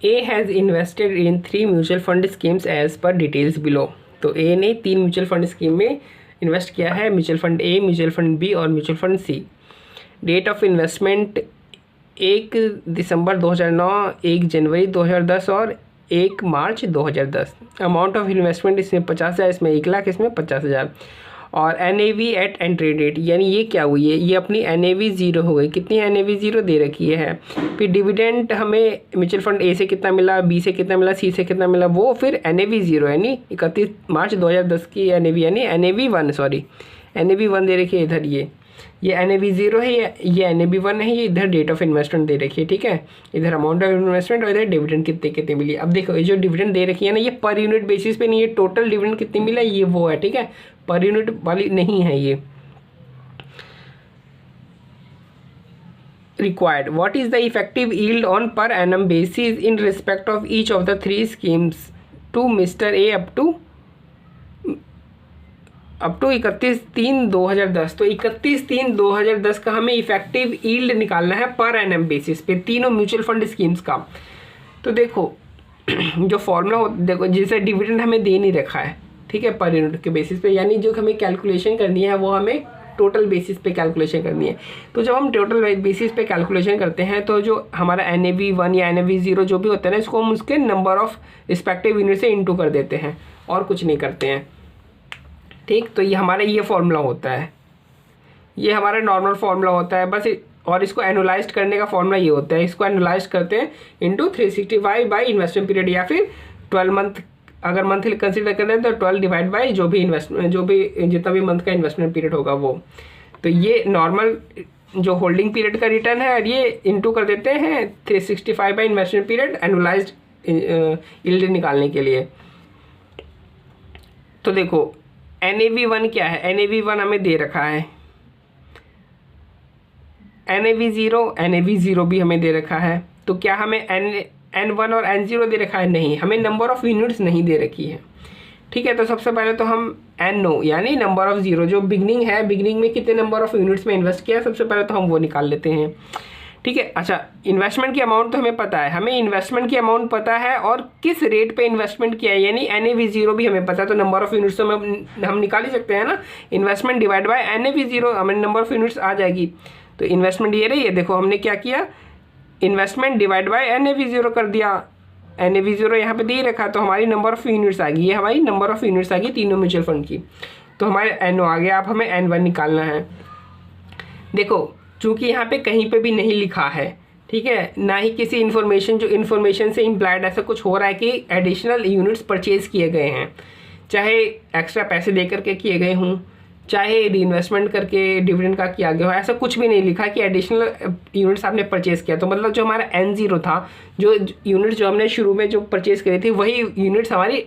A has invested in 3 mutual fund schemes as per details below. तो A ने 3 mutual fund scheme में invest किया है, mutual fund A, mutual fund B और mutual fund C. Date of investment 1 दिसंबर 2009, 1 जनवरी 2010 और 1 मार्च 2010। Amount of investment इसमें 50,000, इसमें 1 लाख, इसमें 50,000। और NAV एट एंट्री डेट, यानी ये क्या हुई है, ये अपनी NAV ज़ीरो हो गई। कितनी NAV ज़ीरो दे रखी है। फिर डिविडेंड हमें म्यूचुअल फंड ए से कितना मिला, बी से कितना मिला, सी से कितना मिला, वो फिर NAV ज़ीरो यानी 31 मार्च 2010 की NAV, यानी NAV 1, सॉरी NAV 1 दे रखी है इधर। ये NAV ज़ीरो है, ये NAV 1 है, ये इधर डेट ऑफ इन्वेस्टमेंट दे रखी है, ठीक है। इधर अमाउंट ऑफ इन्वेस्टमेंट और इधर डिविडेंड कितने कितने मिली। अब देखो ये जो डिविडेंड दे रखी है ना, ये पर यूनिट बेसिस पे नहीं, ये टोटल डिविडेंड कितनी मिला ये वो है, ठीक है, पर यूनिट वाली नहीं है ये। Required, what is the effective yield on per annum basis in respect of each of the 3 schemes to Mister A up to 31/3/2010। तो 31/3/2010 का हमें इफेक्टिव यील्ड निकालना है पर एनम बेसिस पे तीनों म्यूचुअल फंड स्कीम्स का। तो देखो जो फॉर्मूला देखो, जिसे डिविडेंड हमें दे नहीं रखा है, ठीक है, पर यूनिट के बेसिस पे, यानी जो हमें कैलकुलेशन करनी है वो हमें टोटल बेसिस पे कैलकुलेशन करनी है। तो जब हम टोटल बेसिस पे कैलकुलेशन करते हैं तो जो हमारा NAV 1 या NAV 0 जो भी होता है ना, इसको हम उसके नंबर ऑफ रिस्पेक्टिव यूनिट से इंटू कर देते हैं और कुछ नहीं करते हैं, ठीक। तो ये हमारा ये फॉर्मूला होता है, ये हमारा नॉर्मल फॉर्मूला होता है बस। और इसको एनुलाइज करने का फॉर्मूला ये होता है, इसको एनुलाइज करते हैं इंटू 365 बाई इन्वेस्टमेंट पीरियड, या फिर 12 मंथ अगर मंथली कंसिडर कर रहे हैं तो 12 डिवाइड बाई जो भी इन्वेस्टमेंट, जो भी जितना भी मंथ का इन्वेस्टमेंट पीरियड होगा वो। तो ये नॉर्मल जो होल्डिंग पीरियड का रिटर्न है, और ये इंटू कर देते हैं 365 बाई इन्वेस्टमेंट पीरियड एनुलाइज्ड यील्ड निकालने के लिए। तो देखो NAV 1 क्या है, NAV 1 हमें दे रखा है, NAV 0 भी हमें दे रखा है। तो क्या हमें N1 और N0 दे रखा है, नहीं, हमें नंबर ऑफ़ यूनिट्स नहीं दे रखी है, ठीक है। तो सबसे पहले तो हम NO यानी नंबर ऑफ़ ज़ीरो, जो बिगनिंग है, बिगनिंग में कितने नंबर ऑफ़ यूनिट्स में इन्वेस्ट किया, सबसे पहले तो हम वो निकाल लेते हैं, ठीक है। अच्छा, इन्वेस्टमेंट की अमाउंट तो हमें पता है, हमें इन्वेस्टमेंट की अमाउंट पता है और किस रेट पे इन्वेस्टमेंट किया है, यानी NAV 0 भी हमें पता है। तो नंबर ऑफ़ यूनिट्स तो हम निकाल ही सकते हैं ना, इन्वेस्टमेंट डिवाइड बाय NAV 0, हमें नंबर ऑफ़ यूनिट्स आ जाएगी। तो इन्वेस्टमेंट ये रही है, देखो हमने क्या किया, इन्वेस्टमेंट डिवाइड बाय NAV 0 कर दिया, NAV 0 यहाँ पे दे ही रखा, तो हमारी नंबर ऑफ़ यूनिट्स आ गई, ये हमारी नंबर ऑफ़ यूनिट्स आ गई तीनों म्यूचुअल फंड की। तो हमारे NO आ गया, अब हमें N1 निकालना है। देखो चूँकि यहाँ पे कहीं पे भी नहीं लिखा है, ठीक है, ना ही किसी इन्फॉर्मेशन, जो इन्फॉर्मेशन से इम्प्लाइड ऐसा कुछ हो रहा है कि एडिशनल यूनिट्स परचेज़ किए गए हैं, चाहे एक्स्ट्रा पैसे दे करके किए गए हों, चाहे री-इन्वेस्टमेंट करके डिविडेंड का किया गया हो, ऐसा कुछ भी नहीं लिखा कि एडिशनल यूनिट्स आपने परचेज़ किया। तो मतलब जो हमारा N0 था, जो यूनिट्स जो हमने शुरू में जो परचेज़ करी थी, वही यूनिट्स हमारी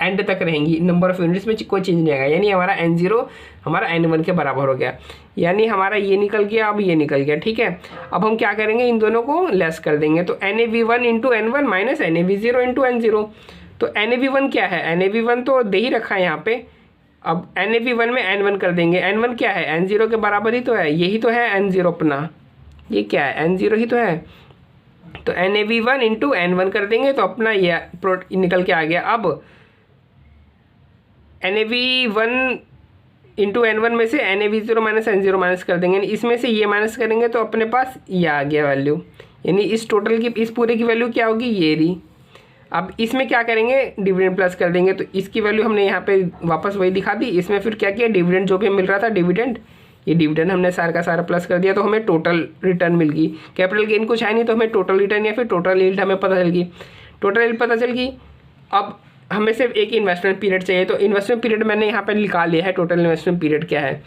एंड तक रहेंगी, नंबर ऑफ़ यूनिट्स में कोई चेंज नहीं आएगा, यानी हमारा N0 हमारा N1 के बराबर हो गया, यानी हमारा ये निकल गया, अब ये निकल गया, ठीक है। अब हम क्या करेंगे, इन दोनों को लेस कर देंगे। तो NAV 1 into N1 minus NAV 0 into N0। तो NAV 1 क्या है, NAV 1 तो दे ही रखा है यहाँ पे, अब NAV 1 में N1 कर देंगे। N1 क्या है, N0 के बराबर ही तो है, यही तो है N0 अपना, ये क्या है, N0 ही तो है। तो NAV 1 इंटू N1 कर देंगे तो अपना ये निकल के आ गया। अब NAV 1 इंटू N1 में से NAV 0 माइनस N0 माइनस कर देंगे, इसमें से ये माइनस करेंगे तो अपने पास ये आ गया वैल्यू, यानी इस टोटल की, इस पूरे की वैल्यू क्या होगी, ये रही। अब इसमें क्या करेंगे, डिविडेंड प्लस कर देंगे, तो इसकी वैल्यू हमने यहाँ पे वापस वही दिखा दी। इसमें फिर क्या किया, डिविडेंड जो भी मिल रहा था डिविडेंड, ये डिविडेंड हमने सारा का सारा प्लस कर दिया, तो हमें टोटल रिटर्न मिल गई। कैपिटल गेन कुछ है नहीं, तो हमें टोटल रिटर्न या फिर टोटल यील्ड हमें पता चल गई, टोटल यील्ड पता चल गई। अब हमें सिर्फ एक इन्वेस्टमेंट पीरियड चाहिए, तो इन्वेस्टमेंट पीरियड मैंने यहाँ पे निकाल लिया है। टोटल इन्वेस्टमेंट पीरियड क्या है,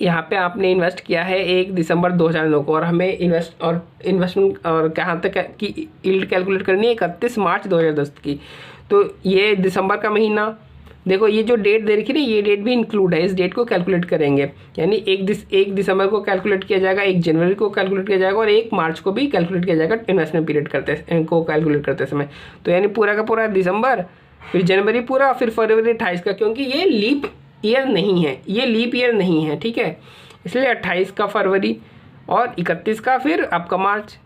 यहाँ पे आपने इन्वेस्ट किया है 1 दिसंबर 2009 को, और हमें इन्वेस्टमेंट और कहाँ तक की यील्ड कैलकुलेट करनी है, 31 मार्च 2010 की। तो ये दिसंबर का महीना, देखो ये जो डेट दे रखी है, ये डेट भी इंक्लूड है, इस डेट को कैलकुलेट करेंगे, यानी 1 दिसंबर को कैलकुलेट किया जाएगा, 1 जनवरी को कैलकुलेट किया जाएगा और 1 मार्च को भी कैलकुलेट किया जाएगा इन्वेस्टमेंट पीरियड कैलकुलेट करते समय। तो यानी पूरा का पूरा दिसंबर, फिर जनवरी पूरा, फिर फरवरी 28 का, क्योंकि ये लीप ईयर नहीं है, ये लीप ईयर नहीं है, ठीक है, इसलिए 28 का फरवरी और 31 का फिर आपका मार्च,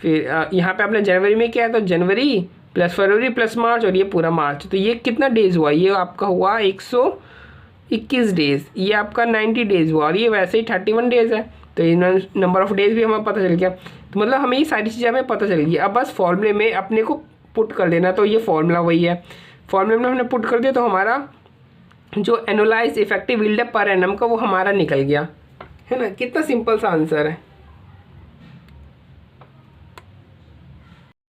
फिर यहाँ पे आपने जनवरी में किया है तो जनवरी प्लस फरवरी प्लस मार्च और ये पूरा मार्च, तो ये कितना डेज़ हुआ, ये आपका हुआ 121 डेज़, ये आपका 90 डेज़ हुआ और ये वैसे ही 31 डेज़ है। तो ये नंबर ऑफ़ डेज़ भी हमें पता चल गया। तो मतलब हमें ये सारी चीज़ें हमें पता चल गई। अब बस फॉर्मूले में अपने को पुट कर देना, तो ये फॉर्मूला वही है, फॉर्मूले में हमने पुट कर दिया तो हमारा जो एनुअलाइज इफेक्टिव यील्ड है पर एनम का वो हमारा निकल गया, है ना। कितना सिंपल सा आंसर है।